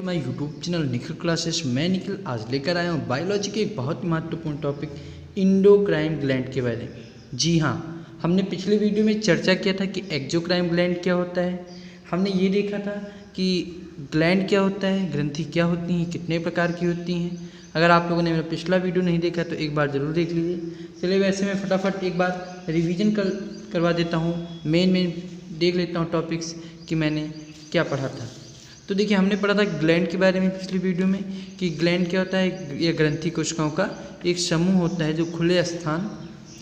My YouTube channel Nikhil classes. मैं निखिल आज लेकर आया हूँ बायोलॉजी के एक बहुत ही महत्वपूर्ण टॉपिक इंडोक्राइन ग्लैंड के बारे में। जी हाँ, हमने पिछले वीडियो में चर्चा किया था कि एक्सोक्राइन ग्लैंड क्या होता है। हमने ये देखा था कि ग्लैंड क्या होता है, ग्रंथि क्या होती हैं, कितने प्रकार की होती हैं। अगर आप लोगों ने मेरा पिछला वीडियो नहीं देखा तो एक बार ज़रूर देख लीजिए। चलिए वैसे मैं फटाफट एक बार रिवीजन करवा देता हूँ, मेन देख लेता हूँ टॉपिक्स कि मैंने क्या पढ़ा था। तो देखिए, हमने पढ़ा था ग्लैंड के बारे में पिछली वीडियो में कि ग्लैंड क्या होता है। यह ग्रंथि कोशिकाओं का एक समूह होता है जो खुले स्थान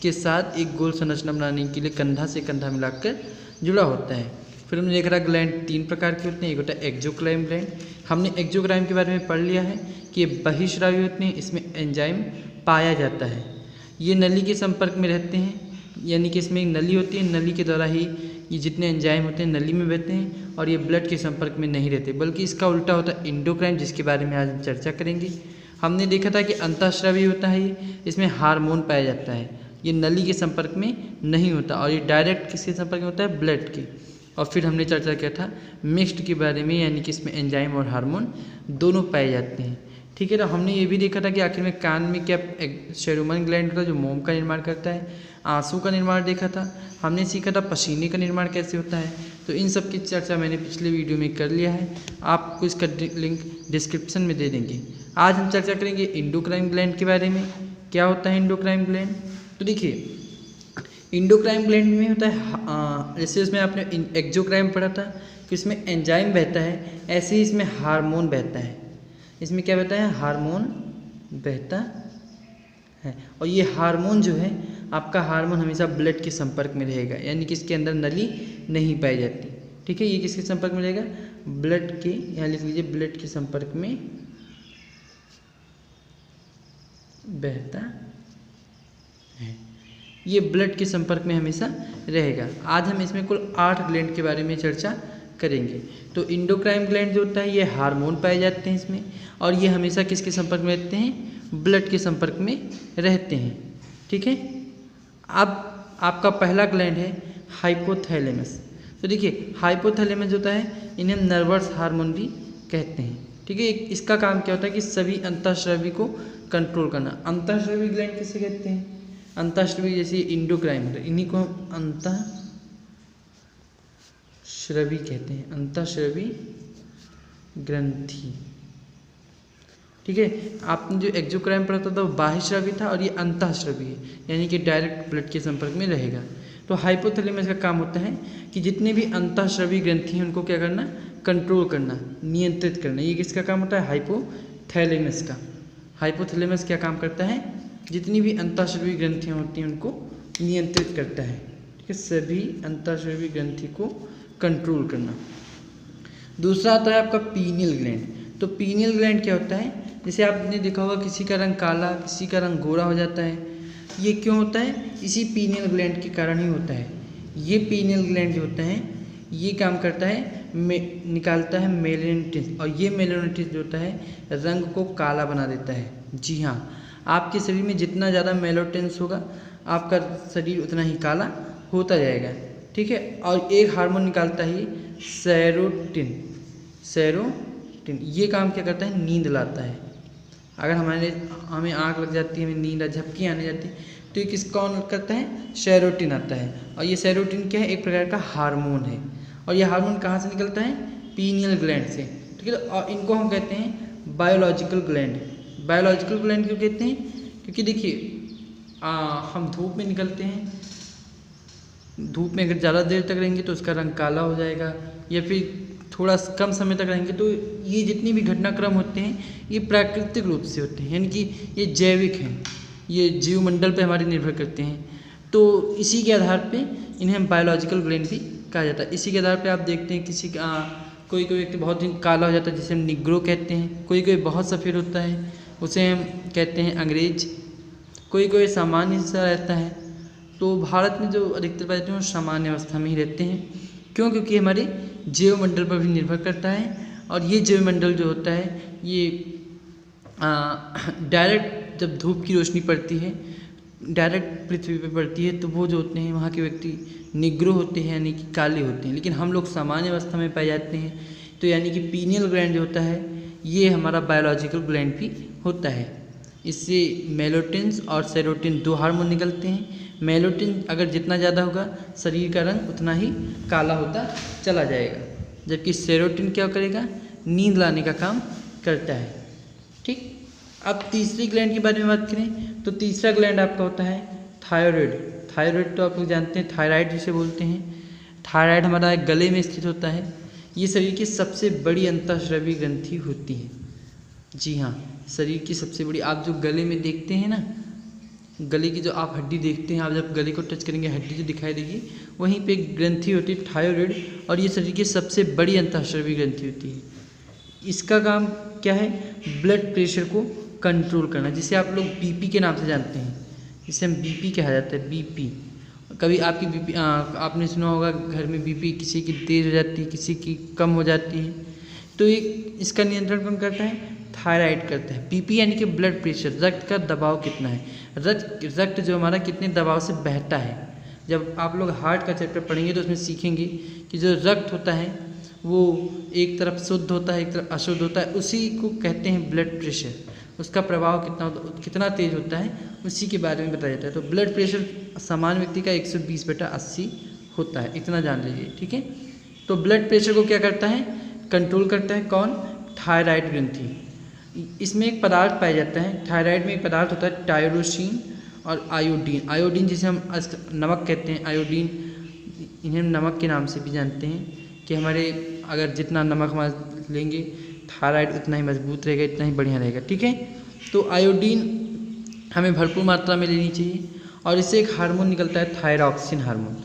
के साथ एक गोल संरचना बनाने के लिए कंधा से कंधा मिलाकर जुड़ा होता है। फिर हमने देखा ग्लैंड 3 प्रकार के होते हैं। एक होता है एक्सोक्राइन ग्लैंड। हमने एक्सोक्राइन के बारे में पढ़ लिया है कि ये बहिःस्रावी होते हैं, इसमें एंजाइम पाया जाता है। ये नली के संपर्क में रहते हैं, यानी कि इसमें एक नली होती है, नली के द्वारा ही ये जितने एंजाइम होते हैं नली में बहते हैं और ये ब्लड के संपर्क में नहीं रहते, बल्कि इसका उल्टा होता है इंडोक्राइन, जिसके बारे में आज हम चर्चा करेंगे। हमने देखा था कि अंतःस्रावी होता है ये, इसमें हार्मोन पाया जाता है, ये नली के संपर्क में नहीं होता और ये डायरेक्ट किसके संपर्क में होता है, ब्लड के। और फिर हमने चर्चा किया था मिक्स्ड के बारे में, यानी कि इसमें एंजाइम और हार्मोन दोनों पाए जाते हैं। ठीक है, तो हमने ये भी देखा था कि आखिर में कान में क्या सेरुमन ग्लैंड होता है जो मोम का निर्माण करता है। आंसू का निर्माण देखा था। हमने सीखा था पसीने का निर्माण कैसे होता है। तो इन सब की चर्चा मैंने पिछले वीडियो में कर लिया है, आपको इसका लिंक डिस्क्रिप्शन में दे देंगे। आज हम चर्चा करेंगे इंडोक्राइन ग्लैंड के बारे में। क्या होता है इंडोक्राइन ग्लैंड? तो देखिए, इंडोक्राइन ग्लैंड में होता है, जैसे उसमें आपने एक्सोक्राइन पढ़ा था कि इसमें एंजाइम बहता है, ऐसे ही इसमें हार्मोन बहता है। इसमें क्या बहता है, हार्मोन बहता है। और ये हार्मोन जो है, आपका हार्मोन हमेशा ब्लड के संपर्क में रहेगा, यानी कि इसके अंदर नली नहीं पाई जाती। ठीक है, ये किसके संपर्क में रहेगा, ब्लड के, यहाँ लिख लीजिए ब्लड के संपर्क में बहता है। ये ब्लड के संपर्क में हमेशा रहेगा। आज हम इसमें कुल 8 ग्लैंड के बारे में चर्चा करेंगे। तो इंडोक्राइन ग्लैंड जो होता है ये हार्मोन पाए जाते हैं इसमें, और ये हमेशा किसके संपर्क में रहते हैं, ब्लड के संपर्क में रहते हैं। ठीक है, अब आपका पहला ग्लैंड है हाइपोथैलेमस। तो देखिए, हाइपोथैलेमस होता है, इन्हें नर्वस हार्मोन भी कहते हैं। ठीक है, इसका काम क्या होता है कि सभी अंतःस्रावी को कंट्रोल करना। अंतःस्रावी ग्लैंड किसे कहते हैं, अंतःस्रावी जैसे इंडोक्राइन होता है, इन्हीं को अंतःस्रावी कहते हैं, अंतःस्रावी ग्रंथि। ठीक है, आपने जो एक्सोक्राइन पढ़ा था वो बाह्यस्रावी था और ये अंतःस्रावी है, यानी कि डायरेक्ट ब्लड के संपर्क में रहेगा। तो हाइपोथैलेमस का काम होता है कि जितने भी अंतःस्रावी ग्रंथि हैं उनको क्या करना, कंट्रोल करना, नियंत्रित करना। ये किसका काम होता है, हाइपोथैलेमस का। हाइपोथैलेमस क्या काम करता है, जितनी भी अंतःस्रावी ग्रंथियाँ होती हैं उनको नियंत्रित करता है। ठीक है, सभी अंतःस्रावी ग्रंथि को कंट्रोल करना। दूसरा आता है आपका पीनियल ग्लैंड। तो पीनियल ग्लैंड क्या होता है, जैसे आपने देखा होगा किसी का रंग काला, किसी का रंग गोरा हो जाता है। ये क्यों होता है, इसी पीनियल ग्लैंड के कारण ही होता है। ये पीनियल ग्लैंड जो होता है ये काम करता है, निकालता है मेलानिन, और ये मेलानिन जो होता है रंग को काला बना देता है। जी हाँ, आपके शरीर में जितना ज़्यादा मेलानिन होगा आपका शरीर उतना ही काला होता जाएगा। ठीक है, और एक हार्मोन निकालता है सेरोटिन। सेरोटिन ये काम क्या करता है, नींद लाता है। अगर हमें आँख लग जाती है, हमें नींद झपकी आने जाती है, तो ये किसका ऑन करता है, सेरोटिन आता है। और ये सेरोटिन क्या है, एक प्रकार का हार्मोन है। और ये हार्मोन कहाँ से निकलता है, पीनियल ग्लैंड से। ठीक है, और इनको हम कहते हैं बायोलॉजिकल ग्लैंड। बायोलॉजिकल ग्लैंड क्यों कहते हैं, क्योंकि देखिए हम धूप में निकलते हैं, धूप में अगर ज़्यादा देर तक रहेंगे तो उसका रंग काला हो जाएगा, या फिर थोड़ा कम समय तक रहेंगे तो ये जितनी भी घटनाक्रम होते हैं ये प्राकृतिक रूप से होते हैं, यानी कि ये जैविक हैं, ये जीवमंडल पे हमारे निर्भर करते हैं। तो इसी के आधार पे इन्हें हम बायोलॉजिकल ग्लैंड भी कहा जाता है। इसी के आधार पे आप देखते हैं किसी का कोई व्यक्ति बहुत ही काला हो जाता है जिसे हम निग्रो कहते हैं, कोई बहुत सफ़ेद होता है उसे हम कहते हैं अंग्रेज, कोई सामान्य सा रहता है। तो भारत में जो अधिकतर पाए जाते हैं वो सामान्य अवस्था में ही रहते हैं। क्यों, क्योंकि हमारे जैवमंडल पर भी निर्भर करता है। और ये जैवमंडल जो होता है ये डायरेक्ट जब धूप की रोशनी पड़ती है, डायरेक्ट पृथ्वी पे पड़ती है, तो वो जो होते हैं वहाँ के व्यक्ति निग्रो होते हैं, यानी कि काले होते हैं। लेकिन हम लोग सामान्य अवस्था में पाए जाते हैं। तो यानी कि पीनियल ग्लैंड जो होता है ये हमारा बायोलॉजिकल ग्लैंड भी होता है। इससे मेलाटोनिन और सेरोटोनिन 2 हार्मोन निकलते हैं। मेलाटोनिन अगर जितना ज़्यादा होगा शरीर का रंग उतना ही काला होता चला जाएगा, जबकि सेरोटोनिन क्या करेगा, नींद लाने का काम करता है। ठीक, अब तीसरी ग्लैंड के बारे में बात करें तो तीसरा ग्लैंड आपका होता है थायराइड। थायराइड तो आप लोग जानते हैं, थायराइड जिसे बोलते हैं। थायराइड हमारा गले में स्थित होता है। ये शरीर की सबसे बड़ी अंतःस्रावी ग्रंथि होती है। जी हाँ, शरीर की सबसे बड़ी, आप जो गले में देखते हैं ना, गले की जो आप हड्डी देखते हैं, आप जब गले को टच करेंगे हड्डी जो दिखाई देगी, वहीं पे एक ग्रंथि होती है थायराइड, और ये शरीर की सबसे बड़ी अंतःस्रावी ग्रंथि होती है। इसका काम क्या है, ब्लड प्रेशर को कंट्रोल करना, जिसे आप लोग बीपी के नाम से जानते हैं, जिसे हम बीपी कहा जाता है, बीपी। कभी आपकी बीपी आपने सुना होगा घर में बीपी किसी की तेज़ हो जाती है, किसी की कम हो जाती है, तो इसका नियंत्रण कौन करता है, थायराइड करता है। बीपी यानी कि ब्लड प्रेशर, रक्त का दबाव कितना है, रक्त जो हमारा कितने दबाव से बहता है। जब आप लोग हार्ट का चैप्टर पढ़ेंगे तो उसमें सीखेंगे कि जो रक्त होता है वो एक तरफ शुद्ध होता है, एक तरफ अशुद्ध होता है, उसी को कहते हैं ब्लड प्रेशर। उसका प्रभाव कितना तेज होता है उसी के बारे में बताया जाता है। तो ब्लड प्रेशर सामान्य व्यक्ति का 120/80 होता है, इतना जान लीजिए। ठीक है, तो ब्लड प्रेशर को क्या करता है, कंट्रोल करता है कौन, थायराइड ग्रंथि। इसमें एक पदार्थ पाया जाता है, थायराइड में एक पदार्थ होता है टायरोसिन और आयोडीन। आयोडीन जिसे हम नमक कहते हैं, आयोडीन इन्हें नमक के नाम से भी जानते हैं कि हमारे अगर जितना नमक हम लेंगे थायराइड उतना ही मजबूत रहेगा, इतना ही बढ़िया रहेगा। ठीक है, तो आयोडीन हमें भरपूर मात्रा में लेनी चाहिए, और इससे एक हार्मोन निकलता है थायरॉक्सिन हार्मोन।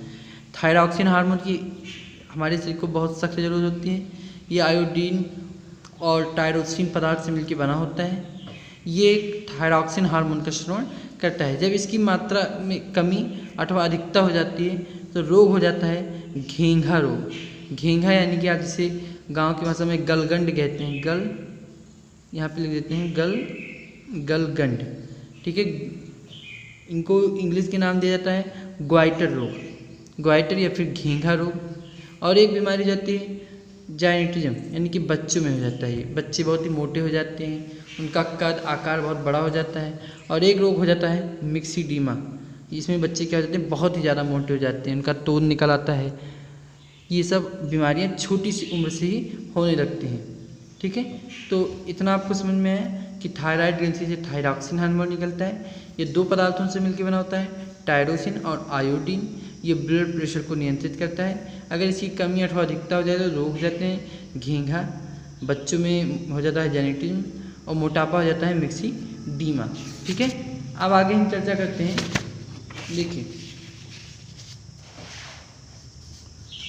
थायरॉक्सिन हार्मोन की हमारे शरीर को बहुत सख्त ज़रूरत होती है। ये आयोडीन और टायरोसिन पदार्थ से मिलकर बना होता है। ये थायरॉक्सिन हार्मोन का स्राव करता है। जब इसकी मात्रा में कमी अथवा अधिकता हो जाती है तो रोग हो जाता है घेंघा रोग। घेंघा यानी कि आप जिसे गांव की भाषा में गलगंड कहते हैं, यहाँ पे लिख देते हैं गलगंड। ठीक है, इनको इंग्लिश के नाम दिया जाता है ग्वाइटर रोग, ग्वाइटर या फिर घेंघा रोग। और एक बीमारी जाती है जायनेटिज्म, यानी कि बच्चों में हो जाता है। बच्चे बहुत ही मोटे हो जाते हैं, उनका कद आकार बहुत बड़ा हो जाता है। और एक रोग हो जाता है मिक्सीडीमा, इसमें बच्चे क्या हो जाते हैं, बहुत ही ज़्यादा मोटे हो जाते हैं, उनका तोंद निकल आता है। ये सब बीमारियां छोटी सी उम्र से ही होने लगती हैं। ठीक है, तो इतना आपको समझ में है कि थायराइड ग्रंथि से थायरॉक्सिन हार्मोन निकलता है। ये 2 पदार्थों से मिलकर बना होता है, टायरोसिन और आयोडीन। ये ब्लड प्रेशर को नियंत्रित करता है। अगर इसकी कमी अथवा अधिकता हो जाए तो रोग हो जाते हैं घेंघा, बच्चों में हो जाता है जेनेटिज्म, और मोटापा हो जाता है मिक्सीडीमा। ठीक है, अब आगे हम चर्चा करते हैं। देखिए,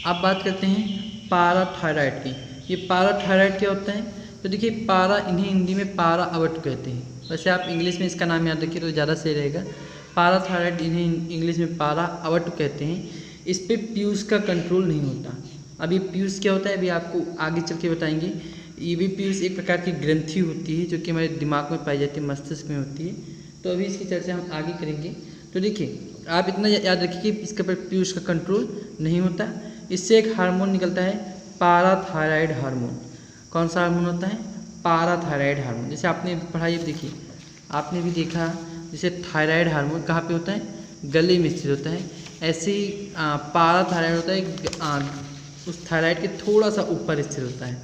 अब बात करते हैं पाराथायराइड की। ये पाराथायराइड क्या होता है, तो देखिए पारा, इन्हें हिंदी में पारा अवट कहते हैं। वैसे आप इंग्लिश में इसका नाम याद रखिए तो ज़्यादा सही रहेगा। पाराथायराइड इन्हें इंग्लिश में पारा अवट कहते हैं। इस पर पीयूष का कंट्रोल नहीं होता। अब ये पीयूष क्या होता है अभी आपको आगे चल के बताएंगे। ये भी पीयूष एक प्रकार की ग्रंथि होती है जो कि हमारे दिमाग में पाई जाती है, मस्तिष्क में होती है। तो अभी इसकी चर्चा हम आगे करेंगे। तो देखिए, आप इतना याद रखिए कि इसके ऊपर पीयूष का कंट्रोल नहीं होता। इससे एक हार्मोन निकलता है पाराथायराइड हार्मोन। कौन सा हार्मोन होता है, पाराथायराइड हार्मोन। जैसे आपने पढ़ाई देखिए, आपने भी देखा, जैसे थायराइड हार्मोन कहाँ पे होता है, गले में स्थित होता है। ऐसे ही पाराथायराइड होता है उस थायराइड के थोड़ा सा ऊपर स्थित होता है,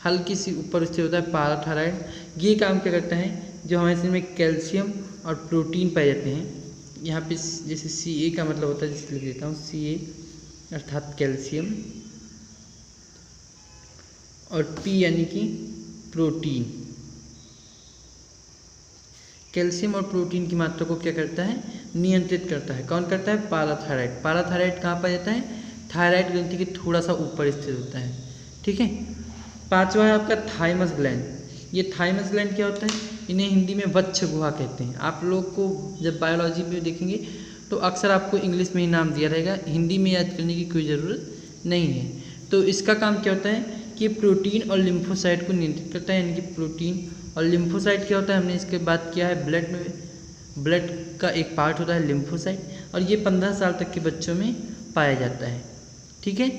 हल्की सी ऊपर स्थित होता है पाराथायराइड। ये काम क्या करता है, जो हमारे शरीर में कैल्शियम और प्रोटीन पाए जाते हैं। यहाँ पे जैसे Ca का मतलब होता है, जिसे लिख देता हूँ Ca अर्थात कैल्शियम, और P यानी कि प्रोटीन। कैल्शियम और प्रोटीन की मात्रा को क्या करता है, नियंत्रित करता है। कौन करता है, पाराथायराइड। पाराथायराइड कहाँ पाया जाता है, थायराइड ग्रंथि के थोड़ा सा ऊपर स्थित होता है। ठीक है, 5वां है आपका थाइमस ग्लैंड। ये थाइमस ग्लैंड क्या होता है, इन्हें हिंदी में वक्ष गुहा कहते हैं। आप लोग को जब बायोलॉजी में देखेंगे तो अक्सर आपको इंग्लिश में ही नाम दिया रहेगा, हिंदी में याद करने की कोई ज़रूरत नहीं है। तो इसका काम क्या होता है कि प्रोटीन और लिम्फोसाइट को नियंत्रित करता है। यानी कि प्रोटीन और लिम्फोसाइट क्या होता है, हमने इसके बात किया है, ब्लड का एक पार्ट होता है लिम्फोसाइट, और ये 15 साल तक के बच्चों में पाया जाता है। ठीक है,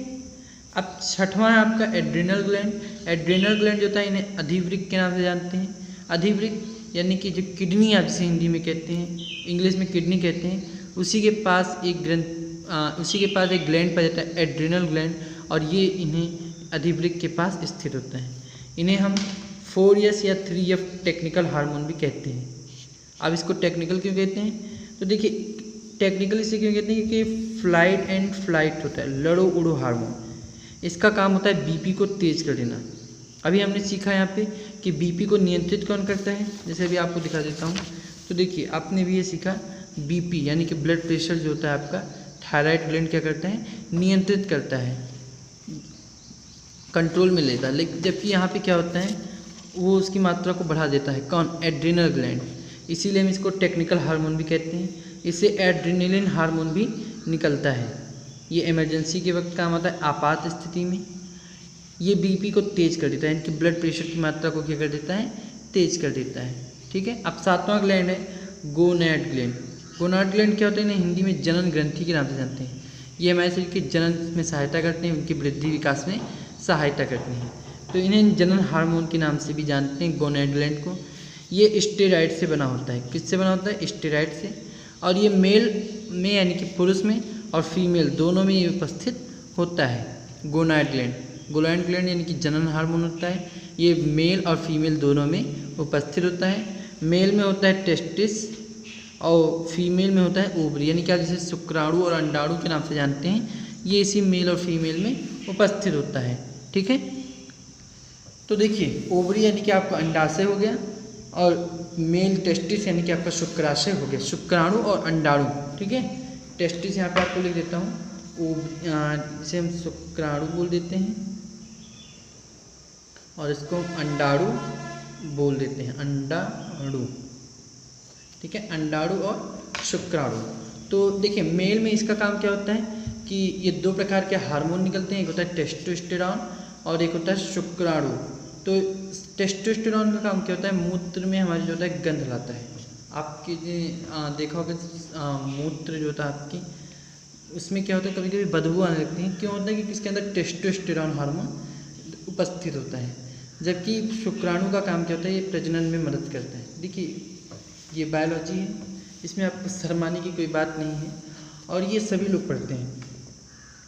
अब छठवां है आपका एड्रिनल ग्लैंड। एड्रिनल ग्लैंड जो होता है इन्हें अधिवृक्क के नाम से जानते हैं। अधिवृक्क यानी कि जो किडनी आप जिसे हिंदी में कहते हैं, इंग्लिश में किडनी कहते हैं, उसी के पास एक ग्लैंड पाया जाता है एड्रिनल ग्लैंड, और ये इन्हें अधिवृक्क के पास स्थित होता है। इन्हें हम 4S या 3F टेक्निकल हार्मोन भी कहते हैं। अब इसको टेक्निकल क्यों कहते हैं? तो देखिए टेक्निकल इसे क्यों कहते हैं कि फ्लाइट एंड फ्लाइट होता है, लड़ो उड़ो हार्मोन। इसका काम होता है बीपी को तेज कर देना। अभी हमने सीखा यहाँ पे कि बीपी को नियंत्रित कौन करता है, जैसे अभी आपको दिखा देता हूँ। तो देखिए आपने भी ये सीखा, बीपी यानी कि ब्लड प्रेशर जो होता है आपका, थायराइड ग्लैंड क्या करता है, नियंत्रित करता है, कंट्रोल में लेता है। लेकिन जबकि यहाँ पे क्या होता है, वो उसकी मात्रा को बढ़ा देता है, कौन, एड्रिनल ग्लैंड। इसीलिए हम इसको टेक्निकल हार्मोन भी कहते हैं। इससे एड्रेनलिन हार्मोन भी निकलता है। ये इमरजेंसी के वक्त काम आता है, आपात स्थिति में। ये बीपी को तेज कर देता है, इनकी ब्लड प्रेशर की मात्रा को क्या कर देता है, तेज कर देता है। ठीक है। अब सातवां ग्लैंड है गोनैड ग्लैंड। गोनैड ग्लैंड क्या होता है, इन्हें हिंदी में जनन ग्रंथि के नाम से जानते हैं। ये हमारे शरीर के जनन में सहायता करते हैं, उनकी वृद्धि विकास में सहायता करते हैं। तो इन्हें जनन हार्मोन के नाम से भी जानते हैं, गोनैड ग्लैंड को। ये स्टेरॉइड से बना होता है। किससे बना होता है, स्टेरॉइड से। और ये मेल में यानी कि पुरुष में और फीमेल दोनों में ये उपस्थित होता है गोनैड ग्लैंड। गोनैड ग्लैंड यानी कि जनन हार्मोन होता है, ये मेल और फीमेल दोनों में उपस्थित होता है। मेल में होता है टेस्टिस और फीमेल में होता है ओवरी, यानी क्या जिसे शुक्राणु और अंडाणु के नाम से जानते हैं, ये इसी मेल और फीमेल में उपस्थित होता है। ठीक है। तो देखिए ओवरी यानी कि आपका अंडाशय हो गया, और मेल टेस्टिस यानी कि आपका शुक्राशय हो गया, शुक्राणु और अंडाणु। ठीक है। टेस्टिस यहाँ पे आपको लिख देता हूँ, इसे हम शुक्राणु बोल देते हैं, और इसको हम अंडाणु बोल देते हैं, अंडाणु। ठीक है, अंडाणु और शुक्राणु। तो देखिए मेल में इसका काम क्या होता है कि ये दो प्रकार के हार्मोन निकलते हैं, एक होता है टेस्टोस्टेरॉन और एक होता है शुक्राणु। तो टेस्टोस्टेरॉन का काम क्या होता है, मूत्र में हमारे जो होता है गंध लाता है। आपके देखा होगा मूत्र जो होता है आपकी, उसमें क्या होता है कभी कभी बदबू आने लगती है। क्यों होता है, क्योंकि इसके अंदर टेस्टोस्टेरॉन हार्मोन उपस्थित होता है। जबकि शुक्राणु का काम क्या होता है, ये प्रजनन में मदद करता है। देखिए ये बायोलॉजी है, इसमें आपको शर्माने की कोई बात नहीं है, और ये सभी लोग पढ़ते हैं।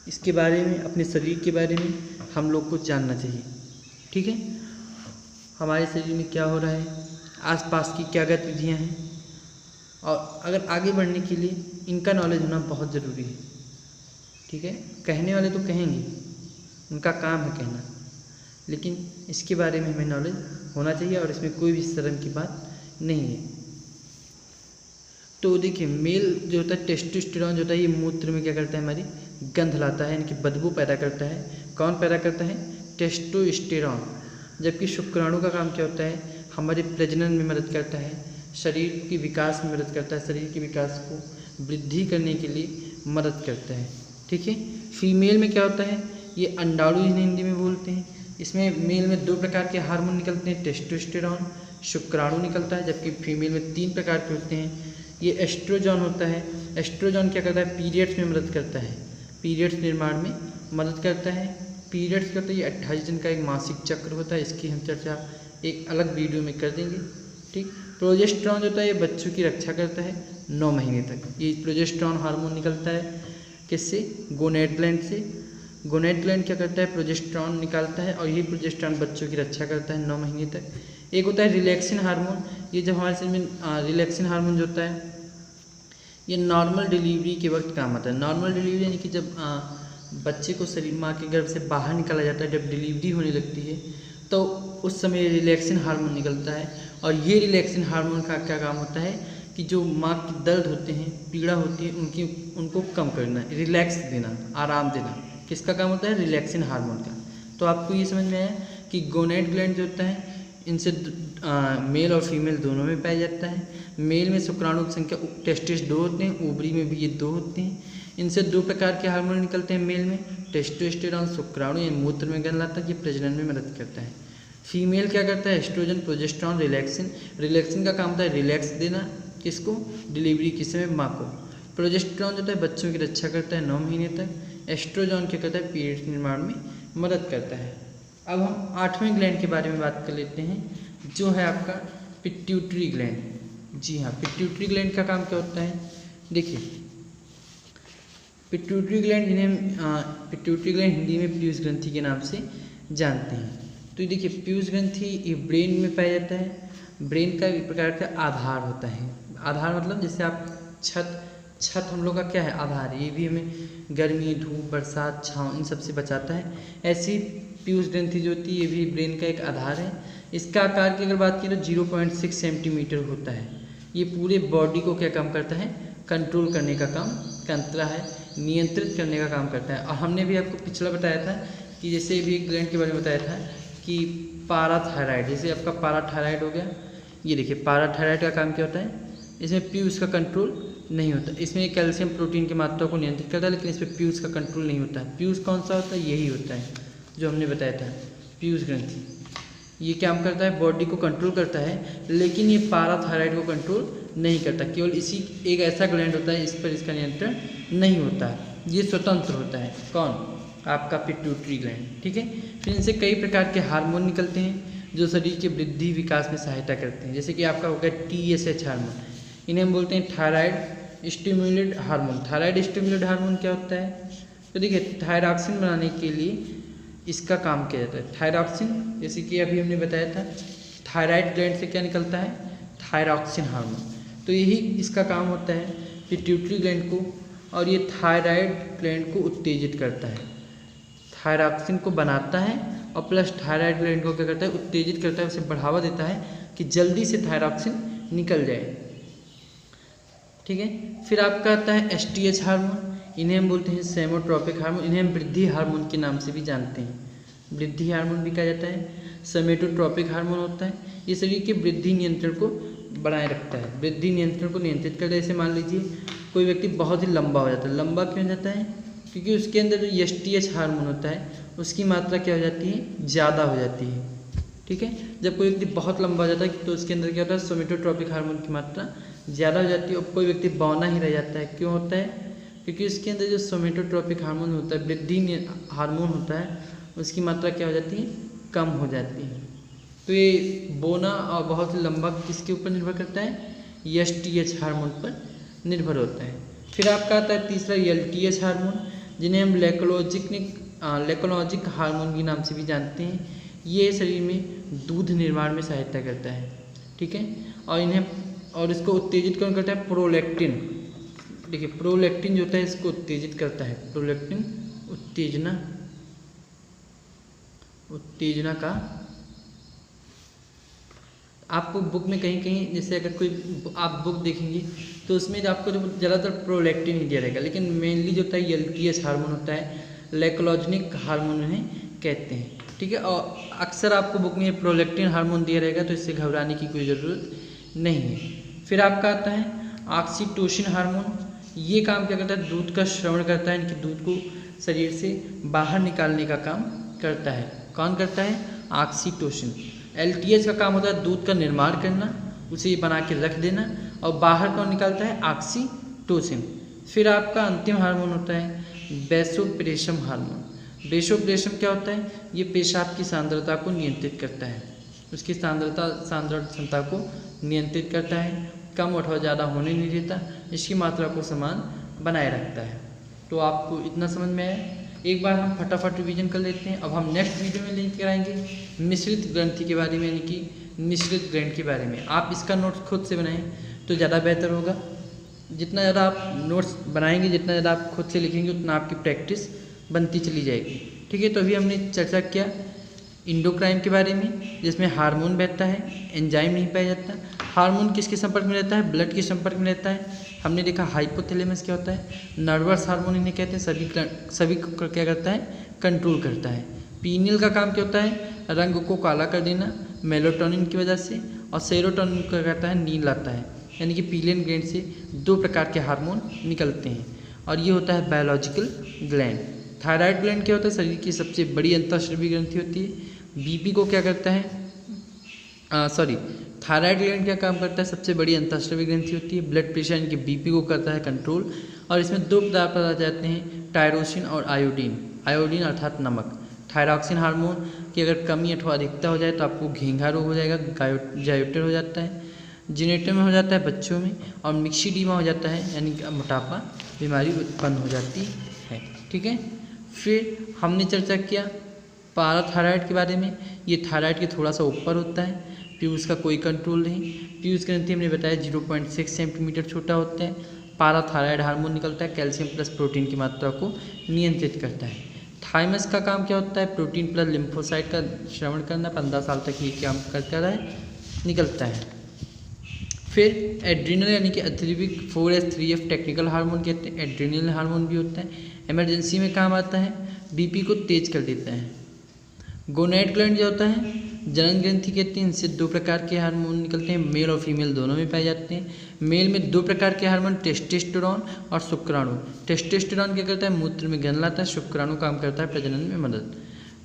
इसके बारे में, अपने शरीर के बारे में हम लोग को जानना चाहिए। ठीक है। हमारे शरीर में क्या हो रहा है, आसपास की क्या गतिविधियाँ हैं, और अगर आगे बढ़ने के लिए इनका नॉलेज होना बहुत ज़रूरी है। ठीक है। कहने वाले तो कहेंगे, उनका काम है कहना, लेकिन इसके बारे में हमें नॉलेज होना चाहिए, और इसमें कोई भी शर्म की बात नहीं है। तो देखिए मेल जो होता है टेस्टोस्टेरॉन जो होता है, ये मूत्र में क्या करता है, हमारी गंध लाता है, इनकी बदबू पैदा करता है। कौन पैदा करता है, टेस्टोस्टेरॉन। जबकि शुक्राणु का काम क्या होता है, हमारे प्रजनन में मदद करता है, शरीर के विकास में मदद करता है, शरीर के विकास को वृद्धि करने के लिए मदद करता है। ठीक है। फीमेल में क्या होता है, ये अंडाणु इन्हें हिंदी में बोलते हैं। इसमें मेल में दो प्रकार के हार्मोन निकलते हैं, टेस्टोस्टेरॉन, शुक्राणु निकलता है। जबकि फीमेल में तीन प्रकार के होते हैं। ये एस्ट्रोजन होता है। एस्ट्रोजन क्या करता है, पीरियड्स में मदद करता है, पीरियड्स निर्माण में मदद करता है। पीरियड्स करता है, ये 28 दिन का एक मासिक चक्र होता है, इसकी हम चर्चा एक अलग वीडियो में कर देंगे। ठीक। प्रोजेस्टेरॉन होता है, ये बच्चों की रक्षा करता है 9 महीने तक। ये प्रोजेस्टेरॉन हार्मोन निकलता है किससे, गोनैड ग्लैंड से। गोनैड ग्लैंड क्या करता है, प्रोजेस्टेरॉन निकालता है, और ये प्रोजेस्टेरॉन बच्चों की रक्षा करता है 9 महीने तक। एक होता है रिलैक्सिन हार्मोन। ये जब हमारे शरीर में रिलैक्सिन हार्मोन जो होता है, ये नॉर्मल डिलीवरी के वक्त काम आता है। नॉर्मल डिलीवरी यानी कि जब बच्चे को शरीर माँ के गर्भ से बाहर निकाला जाता है, जब डिलीवरी होने लगती है, तो उस समय रिलैक्सिन हार्मोन निकलता है। और ये रिलैक्सिन हार्मोन का क्या काम होता है कि जो माँ की दर्द होते हैं, पीड़ा होती है, उनको कम करना, रिलैक्स देना, आराम देना। किसका काम होता है, रिलैक्सिन हार्मोन का। तो आपको ये समझ में आया कि गोनैड ग्लैंड जो होता है, इनसे मेल और फीमेल दोनों में पाया जाता है। मेल में शुक्राणु की संख्या टेस्टिस 2 होते हैं, ओवरी में भी ये 2 होते हैं। इनसे दो प्रकार के हार्मोन निकलते हैं मेल में, टेस्टोस्टेरॉन, शुक्राणु या मूत्र में गंध लाता है, ये प्रजनन में मदद करता है। फीमेल क्या करता है, एस्ट्रोजन, प्रोजेस्टेरॉन, रिलैक्सिन। रिलैक्सिन का काम होता है रिलैक्स देना, किसको, डिलीवरी के समय माँ को। प्रोजेस्टेरॉन जो होता है बच्चों की रक्षा करता है 9 महीने तक। एस्ट्रोजन क्या करता है, पीरियड्स निर्माण में मदद करता है। अब हम 8वें ग्लैंड के बारे में बात कर लेते हैं, जो है आपका पिट्यूटरी ग्लैंड। जी हाँ, पिट्यूटरी ग्लैंड का काम क्या होता है, देखिए pituitary gland pituitary gland Hindi में पीयूष ग्रंथि के नाम से जानते हैं। तो देखिए पीयूष ग्रंथि ये ब्रेन में पाया जाता है। ब्रेन का एक प्रकार का आधार होता है। आधार मतलब जैसे आप छत हम लोग का क्या है, आधार। ये भी हमें गर्मी, धूप, बरसात, छाँव इन सब से बचाता है। ऐसी पीयूष ग्रंथि जो होती है ये भी ब्रेन का एक आधार है। इसका आकार की अगर बात करें तो 0.6 सेंटीमीटर होता है। ये पूरे बॉडी को क्या काम करता है, कंट्रोल करने का काम करता है, नियंत्रित करने का काम करता है। और हमने भी आपको पिछला बताया था कि जैसे भी एक ग्लैंड के बारे में बताया था कि पाराथायराइड, जैसे आपका पाराथायराइड हो गया, ये देखिए पाराथायराइड का काम क्या होता है, इसमें पीयूष का कंट्रोल नहीं होता। इसमें कैल्शियम प्रोटीन की मात्रा को नियंत्रित करता है, लेकिन इसमें पीयूष का कंट्रोल नहीं होता है। पीयूष कौन सा होता है, यही होता है जो हमने बताया था, पीयूष ग्रंथि। ये काम करता है, बॉडी को कंट्रोल करता है, लेकिन ये पाराथायराइड को कंट्रोल नहीं करता। केवल इसी एक ऐसा ग्लैंड होता है इस पर इसका नियंत्रण नहीं होता, ये स्वतंत्र होता है। कौन, आपका पिट्यूटरी ग्लैंड। ठीक है, फिर इनसे कई प्रकार के हार्मोन निकलते हैं जो शरीर के वृद्धि विकास में सहायता करते हैं। जैसे कि आपका हो गया TSH हार्मोन, इन्हें हम बोलते हैं thyroid stimulate hormone. Thyroid stimulate hormone क्या होता है, तो देखिए थायरॉक्सिन बनाने के लिए इसका काम किया जाता है। थायरॉक्सिन जैसे कि अभी हमने बताया था, थायराइड ग्लैंड से क्या निकलता है, थायरॉक्सिन हार्मोन। तो यही इसका काम होता है पिट्यूटरी ग्लैंड को, और ये थायराइड ग्लैंड को उत्तेजित करता है, थायरॉक्सिन को बनाता है और प्लस थायराइड ग्लैंड को क्या करता है, उत्तेजित करता है, उसे बढ़ावा देता है कि जल्दी से थायरॉक्सिन निकल जाए। ठीक है, फिर आपका आता है STH हार्मोन, इन्हें हम बोलते हैं सेमोट्रोपिक हार्मोन। इन्हें हम वृद्धि हार्मोन के नाम से भी जानते हैं, वृद्धि हार्मोन भी कहा जाता है। सेमेटोट्रोपिक हार्मोन होता है, ये शरीर के वृद्धि नियंत्रण को बनाए रखता है, वृद्धि नियंत्रण को नियंत्रित करता है। जैसे मान लीजिए कोई व्यक्ति बहुत ही लंबा हो जाता है, लंबा क्यों हो जाता है, क्योंकि उसके अंदर जो STH हार्मोन होता है उसकी मात्रा क्या हो जाती है, ज़्यादा हो जाती है। ठीक है, जब कोई व्यक्ति बहुत लंबा हो जाता है तो उसके अंदर क्या होता है, सोमेटोट्रोपिक हार्मोन की मात्रा ज़्यादा हो जाती है, और कोई व्यक्ति बौना ही रह जाता है। क्यों होता है, क्योंकि उसके अंदर जो सोमेटोट्रोपिक हार्मोन होता है, वृद्धि हार्मोन होता है, उसकी मात्रा क्या हो जाती है, कम हो जाती है। तो ये बोना और बहुत ही लंबा किसके ऊपर निर्भर करता है, STH हार्मोन पर निर्भर होता है। फिर आपका आता है तीसरा LTH हार्मोन, जिन्हें हम लेकोलॉजिक हार्मोन के नाम से भी जानते हैं। ये शरीर में दूध निर्माण में सहायता करता है। ठीक है, और इसको उत्तेजित कौन करता है, प्रोलैक्टिन। देखिए प्रोलैक्टिन जो होता है इसको उत्तेजित करता है, प्रोलैक्टिन उत्तेजना का आपको बुक में कहीं कहीं जैसे अगर कोई आप बुक देखेंगे तो उसमें आपको जो ज़्यादातर प्रोलैक्टिन ही दिया रहेगा, लेकिन मेनली जो होता है LTH हार्मोन होता है, लेकोलॉजिक हार्मोन उन्हें कहते हैं। ठीक है, और अक्सर आपको बुक में प्रोलैक्टिन हार्मोन दिया रहेगा, तो इससे घबराने की कोई ज़रूरत नहीं है। फिर आपका आता है ऑक्सीटोसिन हार्मोन, ये काम क्या करता है, दूध का श्रवण करता है, इनके दूध को शरीर से बाहर निकालने का काम करता है। कौन करता है, ऑक्सीटोसिन। LTH का काम होता है दूध का निर्माण करना, उसे बना के रख देना, और बाहर कौन निकालता है, ऑक्सीटोसिन। फिर आपका अंतिम हार्मोन होता है वैसोप्रेशम हार्मोन। वैसोप्रेशम क्या होता है, ये पेशाब की सांद्रता को नियंत्रित करता है, उसकी सांद्र क्षमता को नियंत्रित करता है, कम अथवा ज़्यादा होने नहीं देता, इसकी मात्रा को समान बनाए रखता है। तो आपको इतना समझ में आया। एक बार हम फटाफट रिवीजन कर लेते हैं। अब हम नेक्स्ट वीडियो में लेकर आएंगे मिश्रित ग्रंथि के बारे में, यानी कि मिश्रित ग्लैंड के बारे में। आप इसका नोट्स खुद से बनाएं तो ज़्यादा बेहतर होगा। जितना ज़्यादा आप नोट्स बनाएंगे, जितना ज़्यादा आप खुद से लिखेंगे, उतना आपकी प्रैक्टिस बनती चली जाएगी। ठीक है, तो अभी हमने चर्चा किया इंडोक्राइन के बारे में, जिसमें हार्मोन बहता है, एंजाइम नहीं पाया जाता। हार्मोन किसके संपर्क में रहता है, ब्लड के संपर्क में रहता है। हमने देखा हाइपोथैलेमस क्या होता है, नर्वस हार्मोन इन्हें कहते हैं, सभी को क्या करता है, कंट्रोल करता है। पीनियल का काम क्या होता है, रंग को काला कर देना मेलाटोनिन की वजह से, और सेरोटोनिन क्या करता है, नींद लाता है। यानी कि पीनियल ग्लैंड से 2 प्रकार के हार्मोन निकलते हैं, और ये होता है बायोलॉजिकल ग्लैंड। थायराइड ग्लैंड क्या होता है, शरीर की सबसे बड़ी अंतःस्रावी ग्रंथि होती है। BP को क्या करता है, थायराइड ग्लैंड क्या काम करता है, सबसे बड़ी अंतःस्रावी ग्रंथि होती है। ब्लड प्रेशर यानी कि BP को करता है कंट्रोल, और इसमें दो पदार्थ पाए जाते हैं, टायरोसिन और आयोडीन। आयोडीन अर्थात नमक। थायरॉक्सिन हार्मोन की अगर कमी अथवा अधिकता हो जाए तो आपको घेंघा रोग हो जाएगा, जायोटर हो जाता है, जीनेटर में हो जाता है बच्चों में, और मिक्सीडीमा हो जाता है यानी कि मोटापा बीमारी उत्पन्न हो जाती है। ठीक है, फिर हमने चर्चा किया पाराथायराइड के बारे में। ये थायराइड के थोड़ा सा ऊपर होता है, पीयूष का कोई कंट्रोल नहीं। पीयूष ग्रंथि हमने बताया 0.6 सेंटीमीटर छोटा होता है। पाराथायराइड हार्मोन निकलता है, कैल्शियम प्लस प्रोटीन की मात्रा को नियंत्रित करता है। थाइमस का काम क्या होता है, प्रोटीन प्लस लिम्फोसाइट का श्रवण करना, 15 साल तक ये काम करता है, निकलता है। फिर एड्रीनल यानी कि अतिरिक्त 4S3F टेक्निकल हार्मोन कहते हैं, एड्रीनल हार्मोन भी होता है, इमरजेंसी में काम आता है, बीपी को तेज कर देता है। गोनेड ग्लैंड जो होता है जनन ग्रंथि कहते हैं, इनसे दो प्रकार के हार्मोन निकलते हैं, मेल और फीमेल दोनों में पाए जाते हैं। मेल में दो प्रकार के हार्मोन, टेस्टोस्टेरोन और शुक्राणु। टेस्टोस्टेरोन क्या करता है, मूत्र में गंध लाता है, शुक्राणु काम करता है प्रजनन में मदद।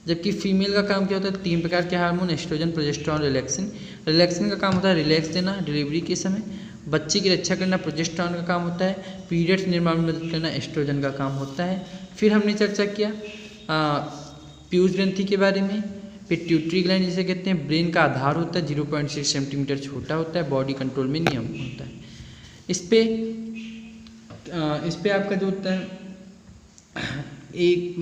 जबकि फीमेल का काम क्या होता है, तीन प्रकार के hormone, oestrogen, progesterone, relaxin. Relaxin का काम होता है रिलैक्स देना डिलीवरी के समय, बच्चे की रक्षा करना प्रोजेस्टेरॉन का काम होता है, पीरियड्स निर्माण में मदद करना एस्ट्रोजन का काम होता है। फिर हमने चर्चा किया पीयूष ग्रंथि के बारे में। पिट्यूटरी ग्लैंड जिसे कहते हैं ब्रेन का आधार होता है, 0.6 सेंटीमीटर छोटा होता है, बॉडी कंट्रोल में नियम होता है। इस पे आपका जो होता है एक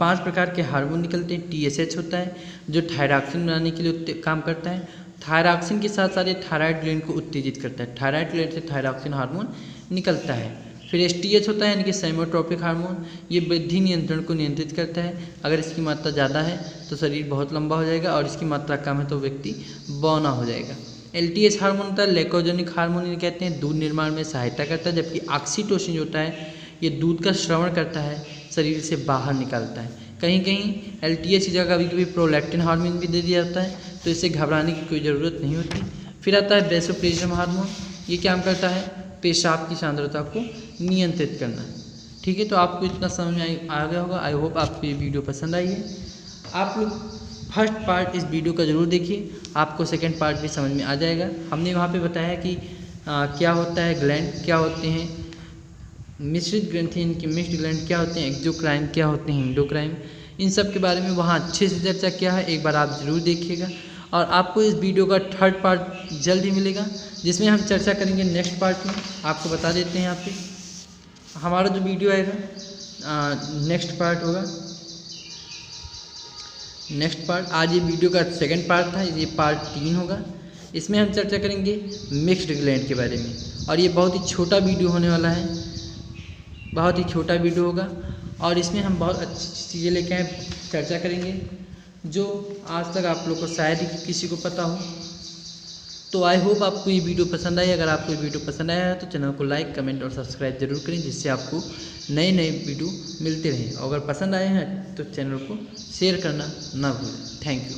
5 प्रकार के हार्मोन निकलते हैं। TSH होता है जो थायरॉक्सिन बनाने के लिए काम करता है। थायरॉक्सिन के साथ साथ ये थायराइड ग्लैंड को उत्तेजित करता है, थायराइड ग्लैंड से थायरॉक्सिन हार्मोन निकलता है। फिर STH होता है यानी कि सेमोट्रोपिक हार्मोन, ये वृद्धि नियंत्रण को नियंत्रित करता है। अगर इसकी मात्रा ज़्यादा है तो शरीर बहुत लंबा हो जाएगा, और इसकी मात्रा कम है तो व्यक्ति बौना हो जाएगा। LTH हार्मोन होता है लेकोजेनिक हार्मोन इन्हें कहते हैं, दूध निर्माण में सहायता करता है। जबकि ऑक्सीटोसिन जो होता है ये दूध का श्रवण करता है, शरीर से बाहर निकालता है। कहीं कहीं LTH की जगह कभी कभी प्रोलैक्टिन हार्मोन भी दे दिया जाता है, तो इससे घबराने की कोई ज़रूरत नहीं होती। फिर आता है वैसोप्रेसियम हार्मोन, ये काम करता है पेशाब की सांद्रता को नियंत्रित करना। ठीक है, तो आपको इतना समझ में आ गया होगा। आई होप आपको ये वीडियो पसंद आई है। आप लोग फर्स्ट पार्ट इस वीडियो का ज़रूर देखिए, आपको सेकंड पार्ट भी समझ में आ जाएगा। हमने वहाँ पे बताया कि क्या होता है ग्लैंड, क्या होते हैं मिश्रित ग्रंथि, इनकी मिक्स्ड ग्लैंड क्या होते हैं, एक्सोक्राइन क्या होते हैं, एंडोक्राइन, इन सब के बारे में वहाँ अच्छे से चर्चा किया है। एक बार आप ज़रूर देखिएगा। और आपको इस वीडियो का थर्ड पार्ट जल्द ही मिलेगा, जिसमें हम चर्चा करेंगे नेक्स्ट पार्ट में। आपको बता देते हैं यहाँ पे हमारा जो वीडियो आएगा नेक्स्ट पार्ट होगा। नेक्स्ट पार्ट आज ये वीडियो का सेकंड पार्ट था, ये पार्ट 3 होगा। इसमें हम चर्चा करेंगे मिक्स्ड ग्लैंड के बारे में, और ये बहुत ही छोटा वीडियो होने वाला है, बहुत ही छोटा वीडियो होगा। और इसमें हम बहुत अच्छी चीज़ें लेके आए, चर्चा करेंगे जो आज तक आप लोग को शायद ही किसी को पता हो। तो आई होप आपको ये वीडियो पसंद आई। अगर आपको ये वीडियो पसंद आया है तो चैनल को लाइक, कमेंट और सब्सक्राइब जरूर करें, जिससे आपको नए नए वीडियो मिलते रहें। और अगर पसंद आए हैं तो चैनल को शेयर करना ना भूलें। Thank you.